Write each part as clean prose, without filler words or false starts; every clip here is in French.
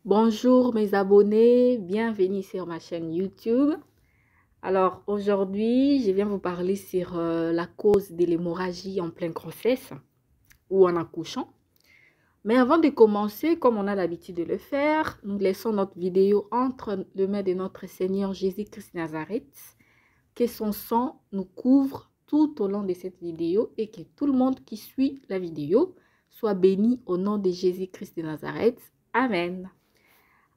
Bonjour mes abonnés, bienvenue sur ma chaîne YouTube. Alors aujourd'hui, je viens vous parler sur la cause de l'hémorragie en pleine grossesse ou en accouchant. Mais avant de commencer, comme on a l'habitude de le faire, nous laissons notre vidéo entre les mains de notre Seigneur Jésus-Christ Nazareth. Que son sang nous couvre tout au long de cette vidéo et que tout le monde qui suit la vidéo soit béni au nom de Jésus-Christ de Nazareth. Amen.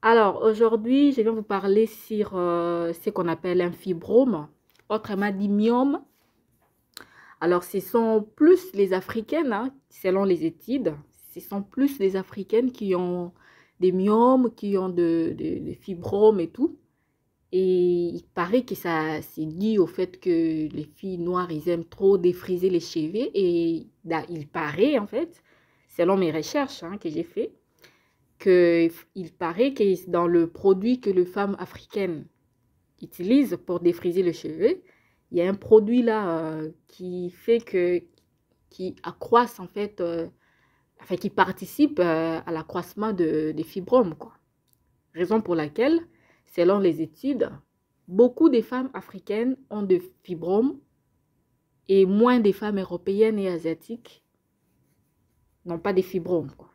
Alors, aujourd'hui, je vais vous parler sur ce qu'on appelle un fibrome, autrement dit myome. Alors, ce sont plus les Africaines, selon les études, ce sont plus les Africaines qui ont des myomes, qui ont des fibromes et tout. Et il paraît que ça c'est dû au fait que les filles noires, ils aiment trop défriser les cheveux. Et il paraît, en fait, selon mes recherches que j'ai fait, qu'il paraît que dans le produit que les femmes africaines utilisent pour défriser les cheveux, il y a un produit là qui fait que, qui accroisse en fait, enfin qui participe à l'accroissement des fibromes, quoi. Raison pour laquelle, selon les études, beaucoup de femmes africaines ont des fibromes et moins des femmes européennes et asiatiques n'ont pas de fibromes, quoi.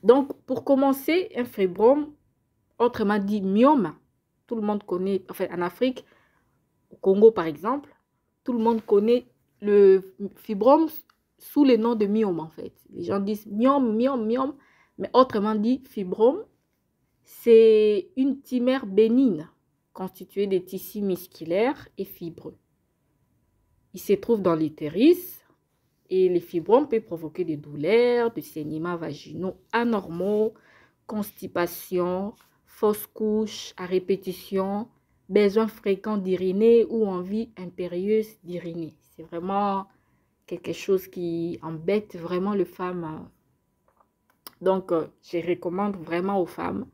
Donc, pour commencer, un fibrome, autrement dit myome, tout le monde connaît, enfin en Afrique, au Congo par exemple, tout le monde connaît le fibrome sous le nom de myome en fait. Les gens disent myome, myome, myome, mais autrement dit, fibrome, c'est une tumeur bénigne constituée de tissus musculaires et fibreux. Il se trouve dans l'utérus et les fibromes peuvent provoquer des douleurs, des saignements vaginaux anormaux, constipation, fausse couche à répétition, besoin fréquent d'uriner ou envie impérieuse d'uriner. C'est vraiment quelque chose qui embête vraiment les femmes. Donc, je recommande vraiment aux femmes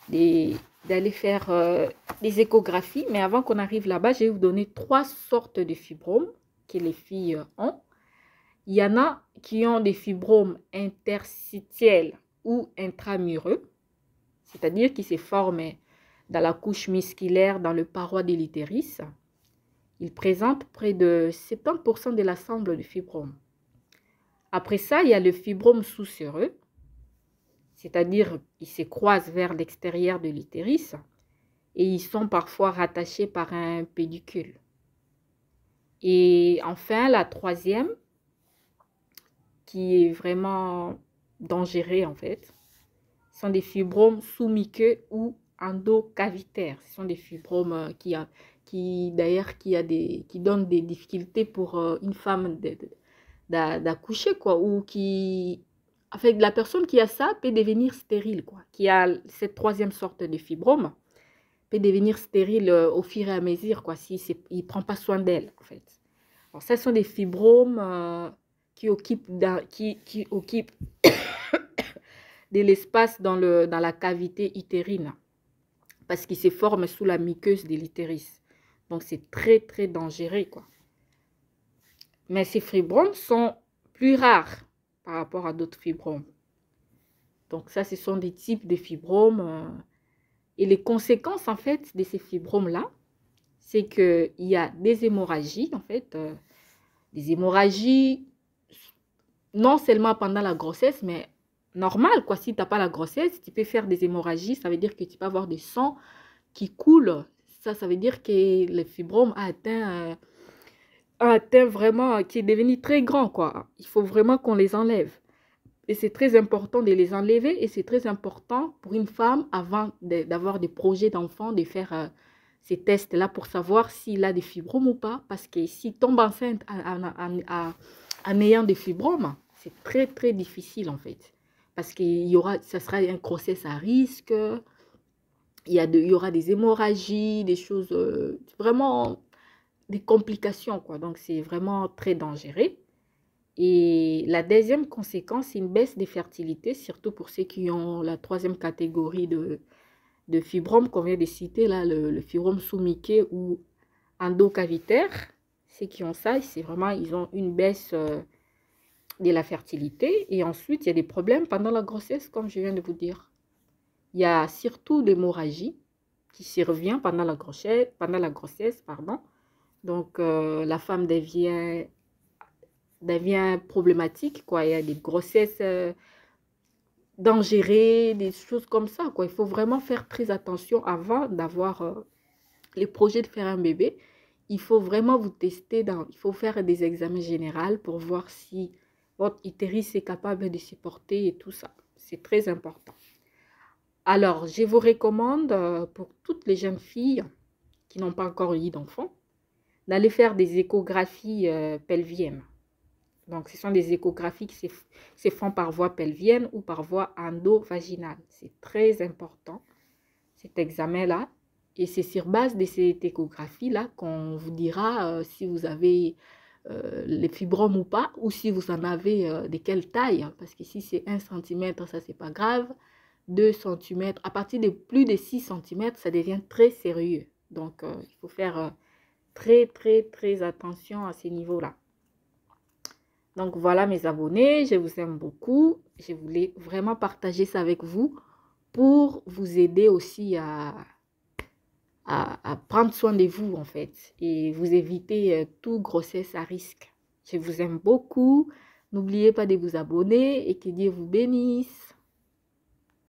d'aller faire des échographies. Mais avant qu'on arrive là-bas, je vais vous donner 3 sortes de fibromes que les filles ont. Il y en a qui ont des fibromes interstitiels ou intramureux, c'est-à-dire qui se forment dans la couche musculaire, dans le paroi de l'utérus. Ils présentent près de 70% de l'ensemble du fibrome. Après ça, il y a le fibrome sous-séreux, c'est-à-dire ils se croisent vers l'extérieur de l'utérus et ils sont parfois rattachés par un pédicule. Et enfin, la troisième, qui est vraiment dangereux en fait, sont des fibromes sous-muqueux ou endocavitaires. Ce sont des fibromes qui donnent des difficultés pour une femme d'accoucher, quoi, ou qui, en fait, la personne qui a ça peut devenir stérile, quoi, qui a cette troisième sorte de fibrome peut devenir stérile au fur et à mesure, quoi, si il prend pas soin d'elle, en fait. Alors, ce sont des fibromes qui occupent de l'espace dans la cavité utérine parce qu'ils se forment sous la muqueuse de l'utérus. Donc, c'est très, très dangereux, quoi. Mais ces fibromes sont plus rares par rapport à d'autres fibromes. Donc, ça, ce sont des types de fibromes. Et les conséquences, en fait, de ces fibromes-là, c'est qu'il y a des hémorragies, en fait, des hémorragies non seulement pendant la grossesse, mais normal, quoi. Si tu n'as pas la grossesse, tu peux faire des hémorragies. Ça veut dire que tu peux avoir du sang qui coule. Ça veut dire que le fibrome a atteint vraiment, qui est devenu très grand, quoi. Il faut vraiment qu'on les enlève. Et c'est très important de les enlever. Et c'est très important pour une femme, avant d'avoir des projets d'enfants, de faire ces tests-là pour savoir s'il a des fibromes ou pas. Parce que s'il tombe enceinte en ayant des fibromes, c'est très, très difficile, en fait. Parce qu'il y aura, ça sera une grossesse à risque. Il y aura des hémorragies, des choses, vraiment des complications, quoi. Donc, c'est vraiment très dangereux. Et la deuxième conséquence, c'est une baisse de fertilité, surtout pour ceux qui ont la troisième catégorie de fibromes qu'on vient de citer, là, le fibrome sous-muqueux ou endocavitaire. Ceux qui ont ça, c'est vraiment, ils ont une baisse de la fertilité. Et ensuite, il y a des problèmes pendant la grossesse, comme je viens de vous dire. Il y a surtout l'hémorragie qui survient pendant la grossesse, pardon. Donc, la femme devient problématique, quoi. Il y a des grossesses dangereuses, des choses comme ça, quoi. Il faut vraiment faire très attention avant d'avoir les projets de faire un bébé. Il faut vraiment vous tester, il faut faire des examens généraux pour voir si votre utérus est capable de supporter et tout ça. C'est très important. Alors, je vous recommande pour toutes les jeunes filles qui n'ont pas encore eu d'enfants, d'aller faire des échographies pelviennes. Donc, ce sont des échographies qui se font par voie pelvienne ou par voie endovaginale. C'est très important, cet examen-là. Et c'est sur base de cette échographie-là qu'on vous dira si vous avez les fibromes ou pas, ou si vous en avez de quelle taille. Parce que si c'est 1 cm, ça, c'est pas grave. 2 cm, à partir de plus de 6 cm, ça devient très sérieux. Donc, il faut faire très, très, très attention à ces niveaux-là. Donc, voilà mes abonnés, je vous aime beaucoup. Je voulais vraiment partager ça avec vous pour vous aider aussi à prendre soin de vous, en fait, et vous éviter toute grossesse à risque. Je vous aime beaucoup. N'oubliez pas de vous abonner et que Dieu vous bénisse.